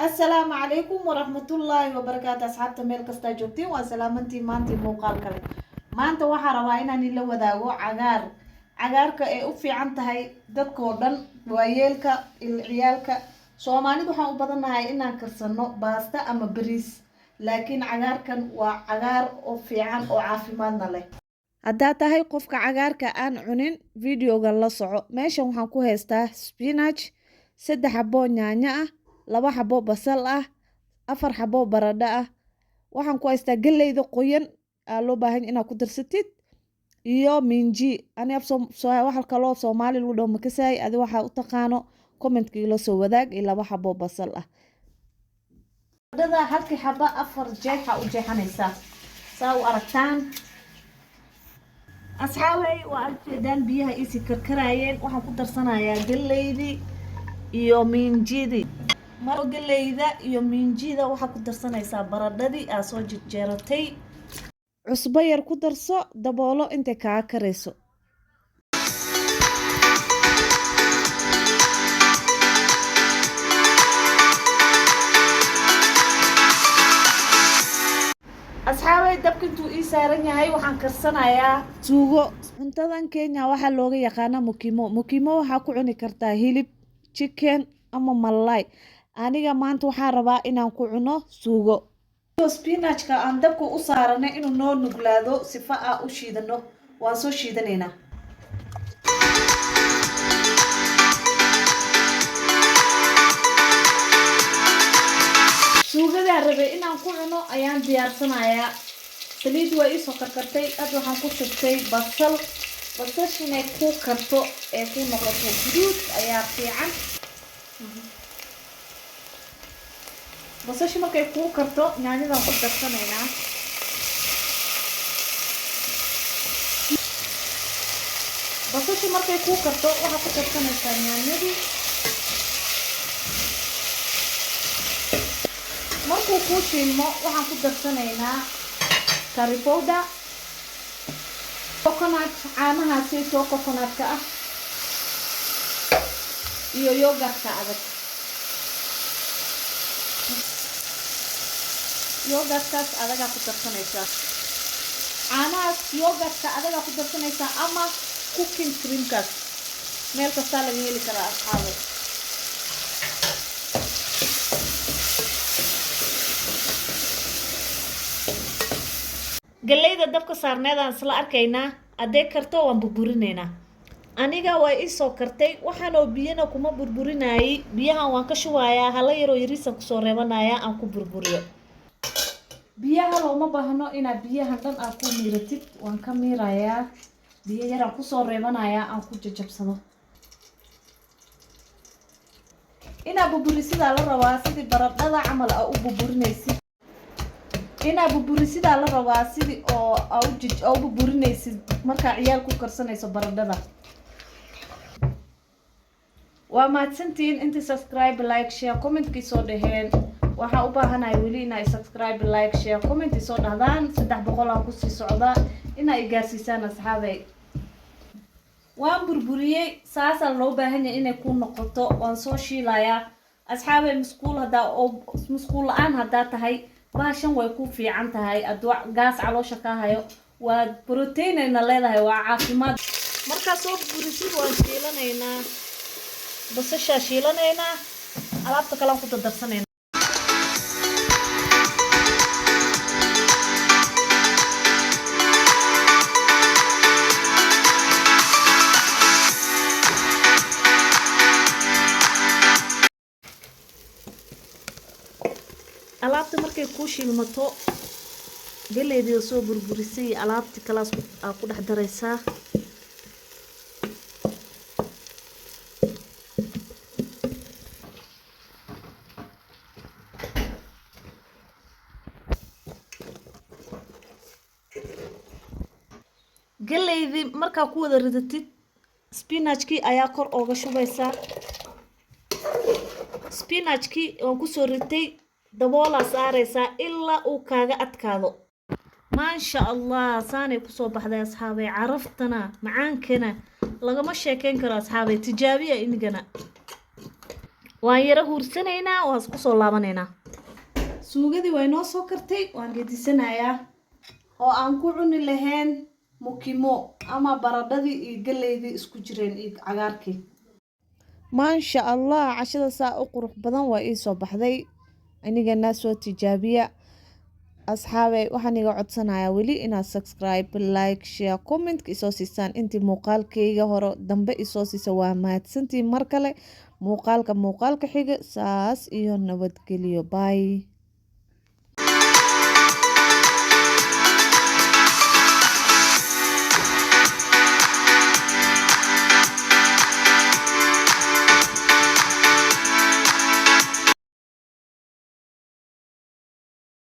السلام عليكم ورحمة الله وبركاته أصحاب ميل كستا جوجتين وسلامتي مانتي موقال كله maanta waxaa rabaa inaan ila wadaago cagaarka ee u fiican tahay dadka oo dhan waayeelka ciyaalka Soomaalidu waxaan u badanahay inaan karsano baasta ama bariis laakiin cagaarkan waa cagaar oo fiican oo caafimaadna leh haddaa tahay qofka cagaarka aan cunin videoga la soco meeshan waxaan ku haystaa spinach 3 xabo yaanyo ah 2 xabo basal ah 4 xabo baradho ah waxaan ku haystaa galeyda qoyan loo baahan inaad ku darsatid iyo minji ani waxa kaloo Soomaali lagu dhaw makasay adi waxa u taqaano comment-ka ila soo wadaag iyo 2 xabo basal ah baradhada halkii xabo 4 jeex u jeexanaysaa saa u aragtaan asxaabay waa arkeedaan biyaha isi karkarayeen waxaan ku darsanayaa galeydii iyo minjidii maro galeyda iyo minjida waxa ku darsanaysaa baradhadii aa soo jeeratay cusbo yar ku darso daboolo inta ka kareyso asxaabay dabka intuu ii saaran yahay waxaan karsanayaa suugo cuntadan Kenya waxa looga yaqaan mukimo waxa ku cuni kartaa hilib chicken ama malay aniga maanta waxa rabaa inaan ku cuno suugo spinachka aan dabka u saaranay inuu noo nuglaado sifa ah u shiidano waan soo shiidaneynaa suugada rabay inaan ku cuno ayaan diyaarsanayaa saliid way ii soo karkartay aad waxaan ku shubtay basashina ku karto ee ku noqoto guduud ayaa fiican basasha markay ku karto yaanyada ku darsaneynaa basasha markay ku karto waxa ku darsanaysaa yaanyadii markuu ku shiilmo waxaan ku darsanaynaa curry powder coconut caanaha soo coconut-ka ah iyo yogurt-ka adag yogurt-kaas adaga ku darsanaysaa caanahaas yogurt-ka adaga ku darsanaysaa ama cooking cream-kaas meel kasta laga heli karaa asxaabay galeyda dabka saarneedaan isla arkaynaa adeeg karto waan burburinaynaa aniga way ii soo kartay waxaan oo biyana kuma burburinayay biyahan waan ka shubayaa hala yaro yarisan ku soo reebanayaa aan ku burburiyo biyaha looma baahno inaad biyahan dhan aad ku miiratid waan ka miirayaa biyo yar aan ku soo reebanayaa aan ku jajabsado inaad burburisidaa la rabaa sidii baradhada camal aa u burburinaysid inaad burburisidaa la rabaa sidii oo aa u burburinaysid markaa ciyaal ku karsanayso baradhada waa mahadsantiin intii subscribe like share comment-kii soo dhaheen waxaan u baahanahay weli inay subscribe like share comment soo dhahdaan 300 aan ku sii socdaa inay gaarsiisaan asxaabay waan burburiyay saasa loo baahan yahay inay ku noqoto waan soo shiilayaa asxaabay musqul aan hadaa tahay baashan way ku fiican tahay adwa gaas caloosha ka hayo waa protein ay leedahay waa caafimaad marka soo burisid waan shiilanaynaa basasha shiilanaynaa alaabta kale ku darsanayna alaabta markay ku shiilmato galeydii soo burburisay alaabta kalaas ku dhex daraysaa galeydii markaa ku wada ridatid spinachkii ayaa kor ooga shubaysaa spinachkii oo ku soo ritay daboola saaraysaa ilaa uu kaaga adkaado maasha Allah saanay ku soo baxday asxaabay caraftana macaankana lagama sheekeyn karo asxaabay tijaabiya inigana waan yara huursanaynaa waan isku soo laabanaynaa. Suugadii way noo soo kartay waan gedisanayaa oo aan ku cuni lahayn mukimo ama baradhadii iyo galeydii isku jireen iyo cagaarkii. maasha allah cashada saa u qurux badan waa ii soo baxday anigana soo tijaabiya. asxaabay waxaan iga codsanayaa weli inaad subscribe like share comment isoo siisaan intii muuqaalkayga hore dambe isoo siisa waa mahadsantiin mar kale muuqaalka xiga saas iyo nabadgelyo bye.